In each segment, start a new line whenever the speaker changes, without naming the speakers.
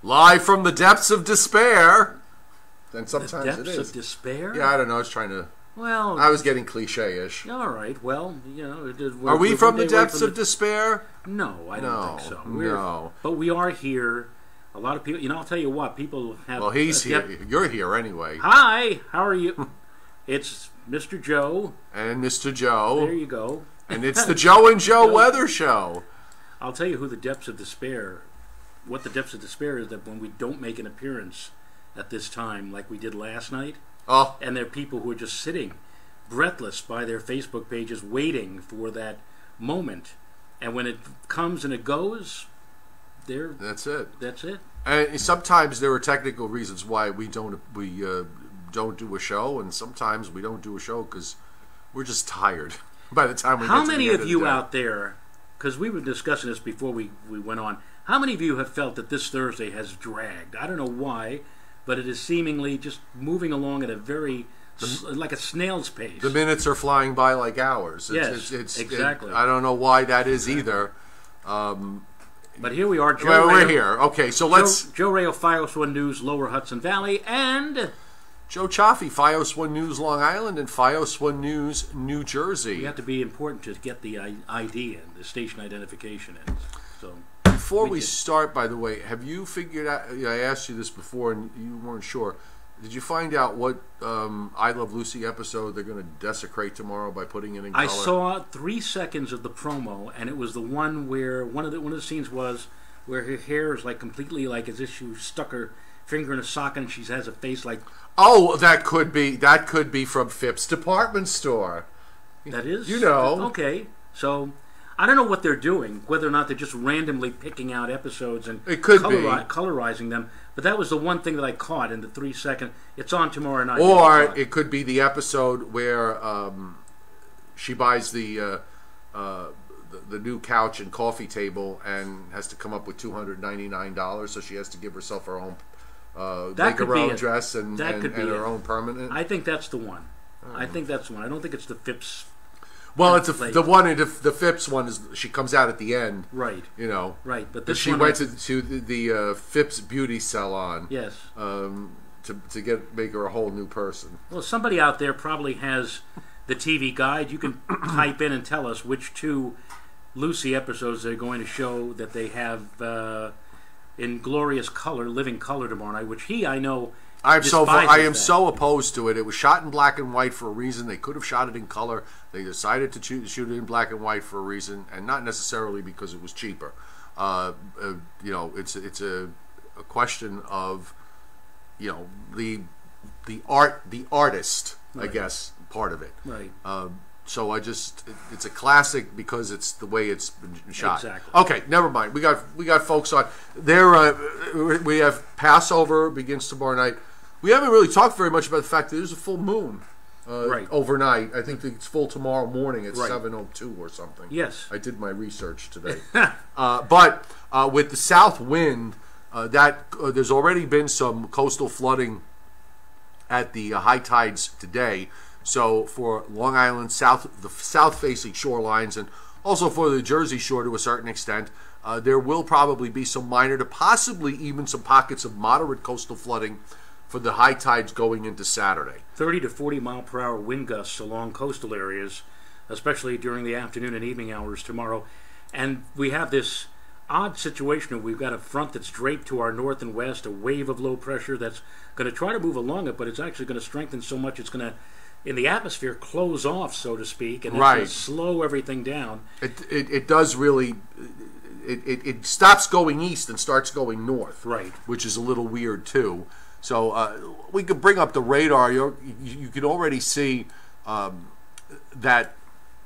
Live from the depths of despair. And sometimes it is.
The depths of despair?
Yeah, I don't know. I was trying to...
Well...
I was getting cliche-ish.
All right. Well, you know...
Are we from the depths of despair?
No, I don't think so.
No.
But we are here. A lot of people... You know, I'll tell you what. People have...
Well, he's here. You're here anyway.
Hi. How are you? It's Mr. Joe.
And Mr. Joe.
There you go.
And it's the Joe and Joe Weather Show.
I'll tell you who the depths of despair... What the depths of despair is that when we don't make an appearance at this time like we did last night, and there are people who are just sitting breathless by their Facebook pages waiting for that moment, and when it comes and it goes, that's it. And
sometimes there are technical reasons why we don't do a show, and sometimes we don't do a show because we're just tired by the time we get to the end of the day.
How many of you out there, because we were discussing this before we went on, how many of you have felt that this Thursday has dragged? I don't know why, but it is seemingly just moving along at a very, like a snail's pace.
The minutes are flying by like hours.
Yes, exactly.
I don't know why that is either.
But here we are, Joe.
Well, we're here. Okay, so let's...
Joe Ray of Fios 1 News, Lower Hudson Valley, and...
Joe Chaffee, Fios 1 News, Long Island, and Fios 1 News, New Jersey.
We have to be important to get the ID in, the station identification in. So...
Before we start, by the way, have you figured out... I asked you this before and you weren't sure. Did you find out what I Love Lucy episode they're going to desecrate tomorrow by putting it in color?
I saw 3 seconds of the promo, and it was the one where one of the scenes was where her hair is like completely like as if she stuck her finger in a socket and she has a face like...
Oh, that could be from Phipps Department Store.
That is?
You know.
Okay, so... I don't know what they're doing, whether or not they're just randomly picking out episodes and colorizing them. But that was the one thing that I caught in the 3 second. It's on tomorrow night.
Or it could be the episode where she buys the new couch and coffee table and has to come up with $299, so she has to give herself her own make her own dress and her own permanent.
I think that's the one. I think that's the one. I don't think it's the Phipps.
Well, it's the one. The Phipps one is she comes out at the end,
right?
You know,
right. But this
she went to the Phipps beauty salon,
yes,
to make her a whole new person.
Well, somebody out there probably has the TV guide. You can type in and tell us which 2 Lucy episodes they're going to show that they have in glorious color, living color tomorrow night. Which I know. I
am so opposed to it. It was shot in black and white for a reason. They could have shot it in color. They decided to shoot it in black and white for a reason, and not necessarily because it was cheaper. You know, it's a question of, you know, the artist, right. I guess, part of it. Right. So it's a classic because it's the way it's been shot.
Exactly.
Okay, never mind. We got folks on there. We have Passover begins tomorrow night. We haven't really talked very much about the fact that there's a full moon overnight. I think it's full tomorrow morning at 7:02 or something.
Yes,
I did my research today. But with the south wind, there's already been some coastal flooding at the high tides today. So for Long Island, the south-facing shorelines, and also for the Jersey Shore to a certain extent, there will probably be some minor to possibly even some pockets of moderate coastal flooding for the high tides going into Saturday.
30 to 40 mile per hour wind gusts along coastal areas, especially during the afternoon and evening hours tomorrow. And we have this odd situation where we've got a front that's draped to our north and west, a wave of low pressure that's going to try to move along it, but it's actually going to strengthen so much it's going to, in the atmosphere, close off, so to speak, and it's going to slow everything down.
It does really... It stops going east and starts going north,
right?
Which is a little weird too. So we could bring up the radar. You can already see that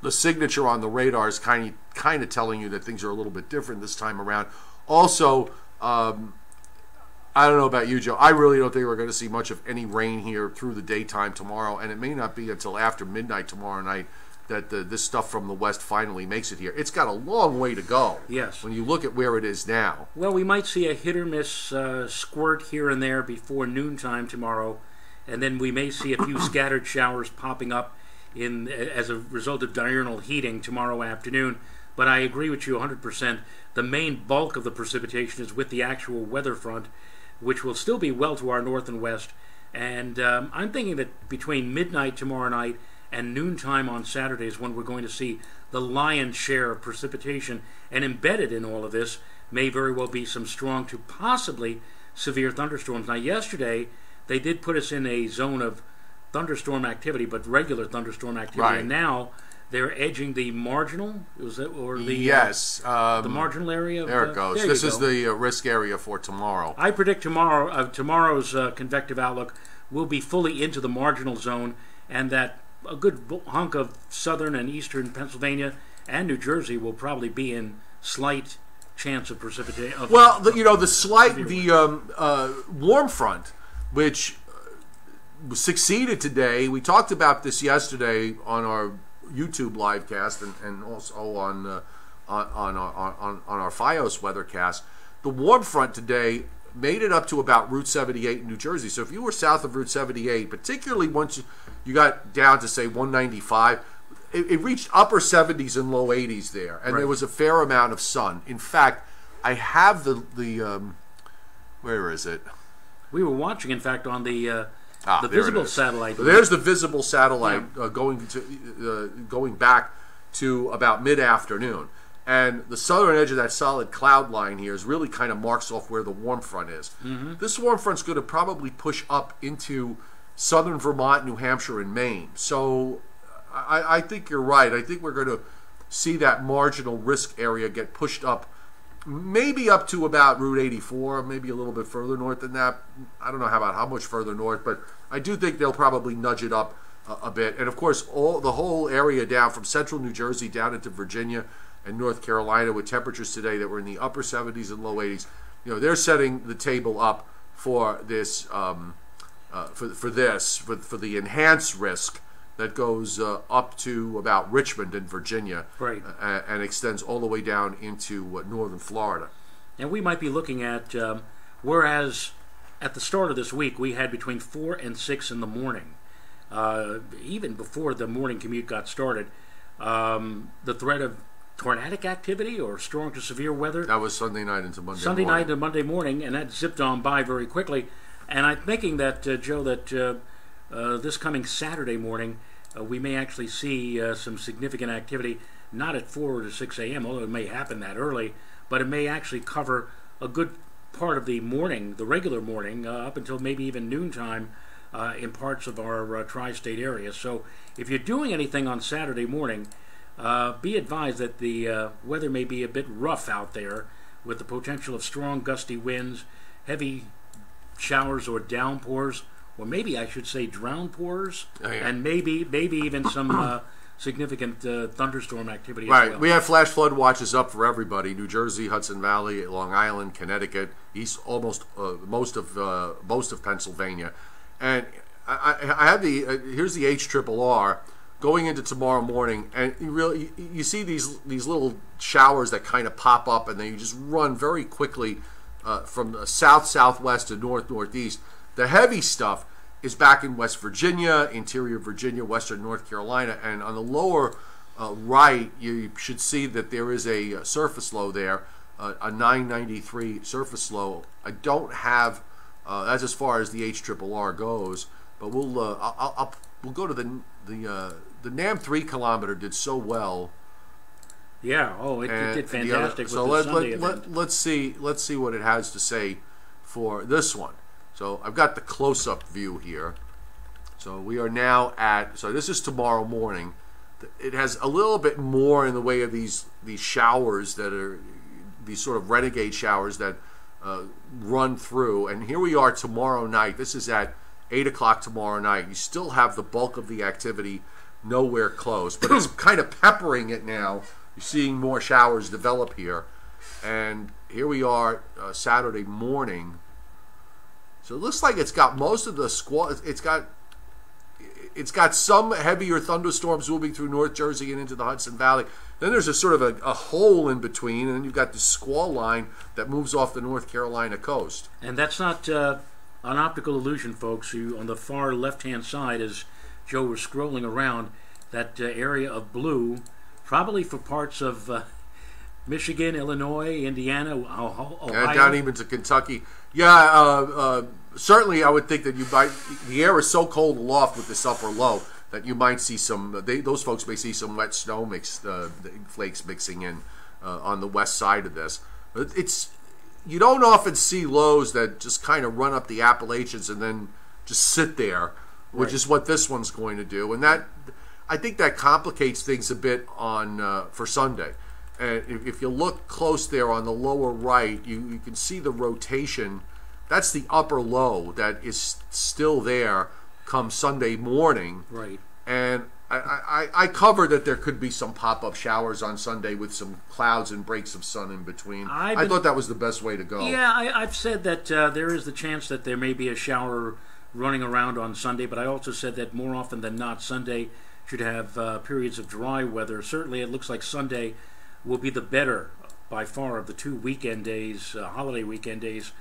the signature on the radar is kind of telling you that things are a little bit different this time around. Also, I don't know about you, Joe. I really don't think we're going to see much of any rain here through the daytime tomorrow, and it may not be until after midnight tomorrow night that this stuff from the west finally makes it here. It's got a long way to go.
Yes.
When you look at where it is now.
Well, we might see a hit or miss squirt here and there before noontime tomorrow, and then we may see a few scattered showers popping up as a result of diurnal heating tomorrow afternoon. But I agree with you 100%. The main bulk of the precipitation is with the actual weather front, which will still be well to our north and west. And I'm thinking that between midnight tomorrow night and noontime on Saturday is when we're going to see the lion's share of precipitation. And embedded in all of this may very well be some strong to possibly severe thunderstorms. Now, yesterday, they did put us in a zone of thunderstorm activity, but regular thunderstorm activity.
Right.
And now they're edging the marginal, is it, or the
yes,
the marginal area?
There it goes. This is the risk area for tomorrow.
I predict tomorrow's convective outlook will be fully into the marginal zone, and that a good hunk of southern and eastern Pennsylvania and New Jersey will probably be in slight chance of precipitation.
Well, the warm front, which succeeded today. We talked about this yesterday on our YouTube live cast and also on our FiOS weathercast. The warm front today made it up to about Route 78 in New Jersey. So if you were south of Route 78, particularly once you got down to, say, 195, it reached upper 70s and low 80s there. And
right.
There was a fair amount of sun. In fact, I have the where is it?
We were watching, in fact, on the visible satellite.
There's the visible satellite going back to about mid-afternoon. And the southern edge of that solid cloud line here is really kind of marks off where the warm front is.
Mm-hmm.
This warm front's going to probably push up into southern Vermont, New Hampshire, and Maine. So I think you're right. I think we're going to see that marginal risk area get pushed up, maybe up to about Route 84, maybe a little bit further north than that. I don't know how much further north, but I do think they'll probably nudge it up a bit. And of course, the whole area down from central New Jersey down into Virginia and North Carolina, with temperatures today that were in the upper 70s and low 80s, they're setting the table up for this for the enhanced risk that goes up to about Richmond in Virginia,
right,
and extends all the way down into northern Florida.
And we might be looking at, whereas at the start of this week we had between 4 and 6 in the morning, even before the morning commute got started, the threat of tornadic activity or strong to severe weather.
That was Sunday night into Monday morning.
Sunday night to Monday morning, and that zipped on by very quickly. And I'm thinking that, Joe, that this coming Saturday morning, we may actually see some significant activity, not at 4 to 6 a.m., although it may happen that early, but it may actually cover a good part of the morning, the regular morning, up until maybe even noontime in parts of our tri-state area. So if you're doing anything on Saturday morning, be advised that the weather may be a bit rough out there, with the potential of strong gusty winds, heavy showers or downpours, or maybe I should say drownpours, and maybe even some significant thunderstorm activity as well.
We have flash flood watches up for everybody: New Jersey, Hudson Valley, Long Island, Connecticut, most of Pennsylvania, and I have here's the HRRR going into tomorrow morning, and you see these little showers that kind of pop up, and they just run very quickly from the southwest to northeast. The heavy stuff is back in West Virginia, interior Virginia, western North Carolina, and on the lower right, you should see that there is a surface low there, a 993 surface low. I don't have that's as far as the HRRR goes, but we'll go to the NAM 3 kilometer did so well.
Yeah, it did fantastic with the Sunday event.
Let's see what it has to say for this one. So I've got the close-up view here. So we are now so this is tomorrow morning. It has a little bit more in the way of these showers that are these sort of renegade showers that run through. And here we are tomorrow night. This is at 8 o'clock tomorrow night. You still have the bulk of the activity nowhere close, but it's kind of peppering it now. You're seeing more showers develop here. And here we are Saturday morning. So it looks like it's got most of the squall. It's got some heavier thunderstorms moving through North Jersey and into the Hudson Valley. Then there's a sort of a hole in between, and then you've got the squall line that moves off the North Carolina coast.
And that's not an optical illusion, folks. On the far left-hand side, as Joe was scrolling around, that area of blue, probably for parts of Michigan, Illinois, Indiana, Ohio.
And down even to Kentucky. Yeah, certainly I would think that the air is so cold aloft with this upper low that you might see those folks may see some wet snow flakes mixing in on the west side of this. But you don't often see lows that just kind of run up the Appalachians and then just sit there, which is what this one's going to do. And I think that complicates things a bit for Sunday. And if you look close there on the lower right, you can see the rotation. That's the upper low that is still there come Sunday morning.
Right.
And I covered that there could be some pop-up showers on Sunday with some clouds and breaks of sun in between. I thought that was the best way to go.
Yeah, I've said that there is the chance that there may be a shower running around on Sunday, but I also said that more often than not, Sunday should have periods of dry weather. Certainly it looks like Sunday will be the better by far of the 2 weekend days, holiday weekend days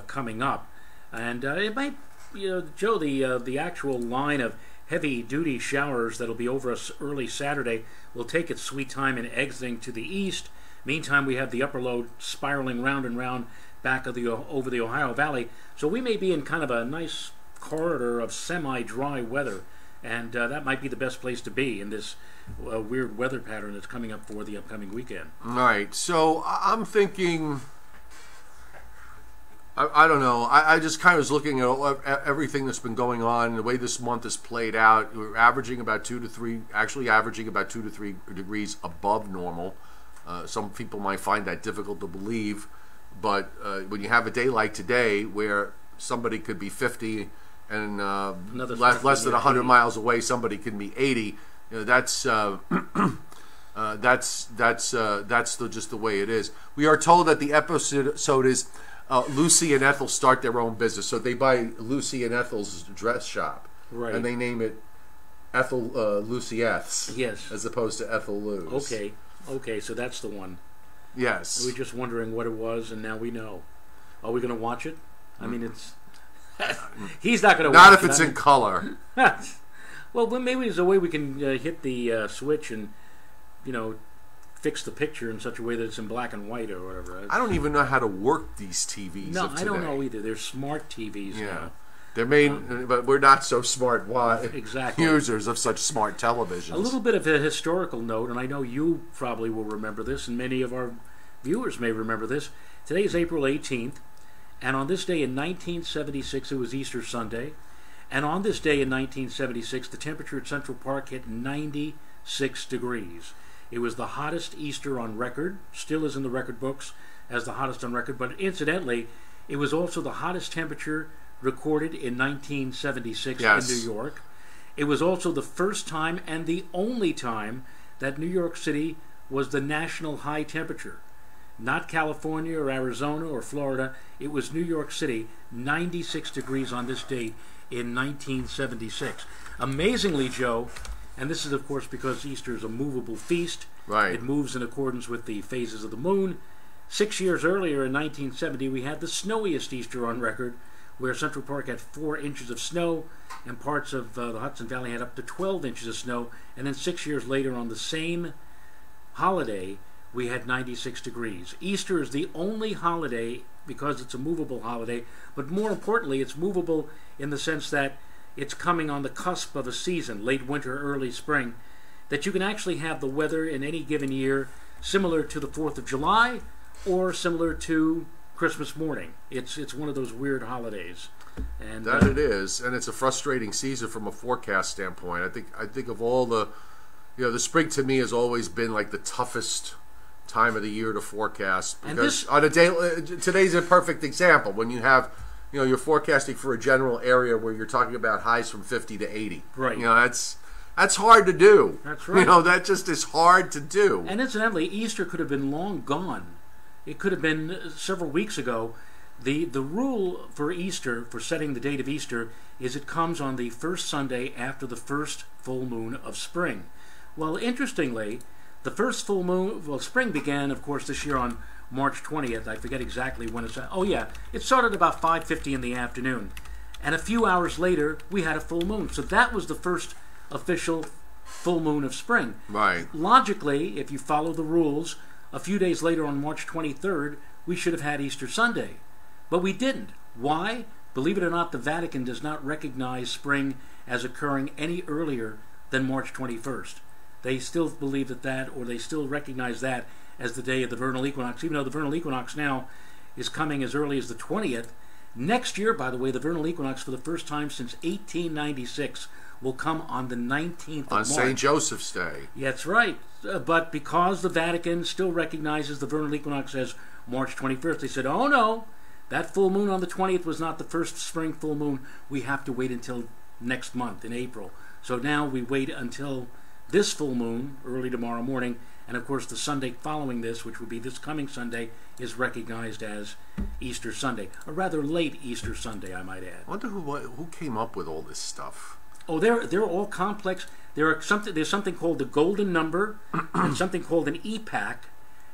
coming up. And it might, Joe, the actual line of heavy-duty showers that'll be over us early Saturday will take its sweet time in exiting to the east. Meantime, we have the upper low spiraling round and round back over the Ohio Valley. So we may be in kind of a nice corridor of semi-dry weather, and that might be the best place to be in this weird weather pattern that's coming up for the upcoming weekend.
All right. So I'm thinking, I don't know. I just kind of was looking at everything that's been going on, the way this month has played out. We're averaging about 2 to 3 degrees above normal. Some people might find that difficult to believe, but when you have a day like today where somebody could be 50 and less than 100 miles away, somebody can be 80. That's just the way it is. We are told that the episode is Lucy and Ethel start their own business, so they buy Lucy and Ethel's dress shop,
right?
And they name it Ethel Lucy Eth's,
yes,
as opposed to Ethel Lou's.
Okay, so that's the one.
Yes.
We were just wondering what it was, and now we know. Are we going to watch it? I mean, it's he's not going to.
Not if it's in color.
Well, maybe there's a way we can hit the switch and, fix the picture in such a way that it's in black and white or whatever.
I don't even know how to work these TVs.
No,
of today.
I don't know either. They're smart TVs now.
They're made, but we're not so smart users of such smart televisions.
A little bit of a historical note, and I know you probably will remember this, and many of our viewers may remember this. Today is April 18th, and on this day in 1976, it was Easter Sunday. And on this day in 1976, the temperature at Central Park hit 96 degrees. It was the hottest Easter on record, still is in the record books as the hottest on record, but incidentally, it was also the hottest temperature recorded in 1976 in New York. It was also the first time and the only time that New York City was the national high temperature. Not California or Arizona or Florida. It was New York City, 96 degrees on this date in 1976. Amazingly, Joe, and this is of course because Easter is a movable feast.
Right.
It moves in accordance with the phases of the moon. 6 years earlier in 1970, we had the snowiest Easter on record, where Central Park had 4 inches of snow, and parts of the Hudson Valley had up to 12 inches of snow. And then 6 years later, on the same holiday, we had 96 degrees. Easter is the only holiday, because it's a movable holiday, but more importantly, it's movable in the sense that it's coming on the cusp of a season, late winter, early spring, that you can actually have the weather in any given year similar to the 4th of July or similar to Christmas morning. It's one of those weird holidays. And
that it is, and it's a frustrating season from a forecast standpoint. I think of all the the spring to me has always been like the toughest time of the year to forecast, because on a day today's a perfect example when you have you're forecasting for a general area where you're talking about highs from 50 to 80.
Right.
That's hard to do.
That's right.
That just is hard to do.
And incidentally, Easter could have been long gone. It could have been several weeks ago. The rule for Easter, for setting the date of Easter, is it comes on the first Sunday after the first full moon of spring. Well, interestingly, the first full moon, spring began, of course, this year on March 20th. I forget exactly when it started. Oh, yeah. It started about 5:50 in the afternoon. And a few hours later, we had a full moon. So that was the first official full moon of spring.
Right.
Logically, if you follow the rules, a few days later on March 23rd, we should have had Easter Sunday. But we didn't. Why? Believe it or not, the Vatican does not recognize spring as occurring any earlier than March 21st. They still believe or they still recognize that as the day of the vernal equinox, even though the vernal equinox now is coming as early as the 20th. Next year, by the way, the vernal equinox, for the first time since 1896, will come on the 19th of March.
On St. Joseph's Day.
That's right. But because the Vatican still recognizes the vernal equinox as March 21st, they said, oh no, that full moon on the 20th was not the first spring full moon. We have to wait until next month in April. So now we wait until this full moon, early tomorrow morning, and of course the Sunday following this, which would be this coming Sunday, is recognized as Easter Sunday. A rather late Easter Sunday, I might add.
I wonder who came up with all this stuff.
Oh, they're all complex. There's something called the golden number and something called an epoch.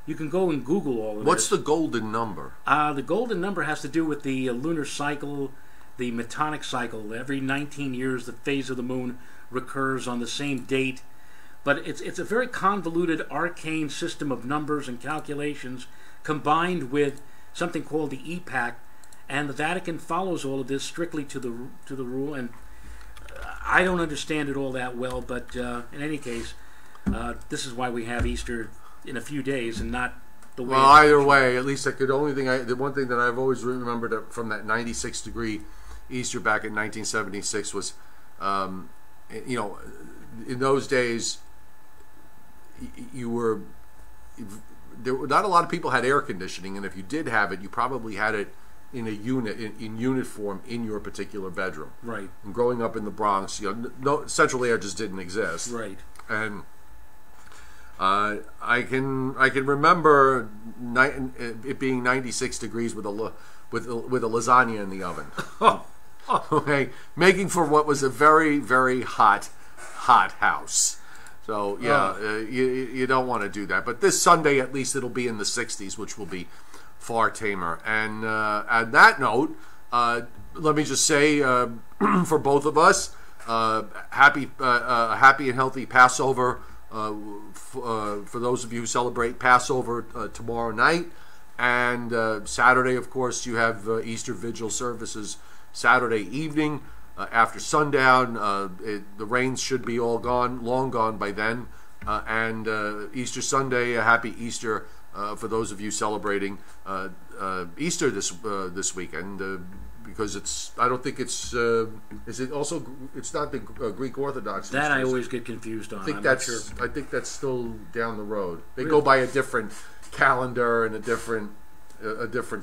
You can go and Google all of this.
What's the golden number?
The golden number has to do with the lunar cycle, the metonic cycle. Every 19 years, the phase of the moon recurs on the same date. But it's a very convoluted, arcane system of numbers and calculations combined with something called the epoch, and the Vatican follows all of this strictly to the rule. And I don't understand it all that well, but in any case, this is why we have Easter in a few days and not the way.
Well, either way, at least the one thing that I've always remembered from that 96-degree Easter back in 1976 was, in those days, there were not a lot of people had air conditioning, and if you did have it, you probably had it in a unit in unit form in your particular bedroom.
Right.
And growing up in the Bronx, no central air just didn't exist.
Right.
And I can remember it being 96 degrees with a lasagna in the oven. Okay, making for what was a very, very hot house. So yeah, you don't want to do that. But this Sunday, at least, it'll be in the 60s, which will be far tamer. And on that note, let me just say, for both of us, happy and healthy Passover. For those of you who celebrate Passover tomorrow night, and Saturday, of course, you have Easter Vigil services Saturday evening after sundown. The rains should be long gone by then, and Easter Sunday, a happy Easter for those of you celebrating Easter this weekend. Because I don't think it's. Is it also? It's not the Greek Orthodox.
That I always get confused on.
I think that's still down the road. They go by a different calendar and a different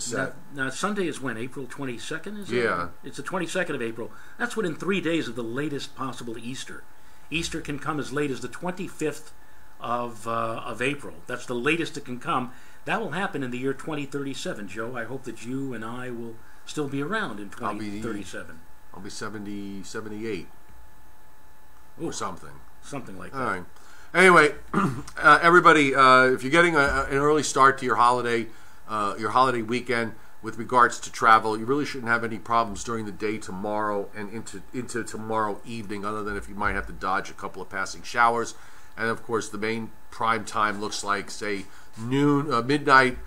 set.
Now Sunday is when? April 22nd? Is it?
Yeah.
It's the 22nd of April. That's within 3 days of the latest possible Easter. Easter can come as late as the 25th of April. That's the latest it can come. That will happen in the year 2037, Joe. I hope that you and I will still be around in 2037.
I'll be 78.
Ooh,
or something.
Something like that.
All right. Anyway, everybody, if you're getting an early start to your holiday weekend with regards to travel, you really shouldn't have any problems during the day tomorrow and into tomorrow evening, other than if you might have to dodge a couple of passing showers. And of course, the main prime time looks like, say, midnight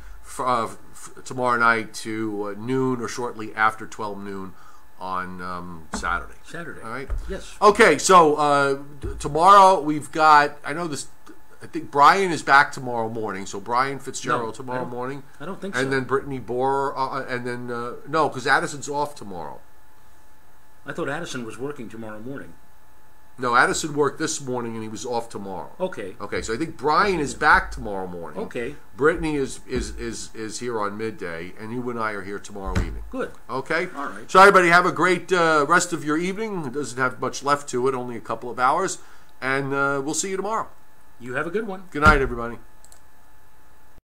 tomorrow night to noon or shortly after 12 noon on Saturday. All right?
Yes.
Okay, so tomorrow we've got, I think Brian is back tomorrow morning, so Brian Fitzgerald tomorrow morning.
I don't think so.
And then Brittany Borer, and then, no, because Addison's off tomorrow.
I thought Addison was working tomorrow morning.
No, Addison worked this morning and he was off tomorrow.
Okay.
Okay, so I think Brian is back tomorrow morning.
Okay.
Brittany is here on midday, and you and I are here tomorrow evening.
Good.
Okay?
All right.
So everybody have a great rest of your evening. It doesn't have much left to it, only a couple of hours. And we'll see you tomorrow.
You have a good one.
Good night, everybody.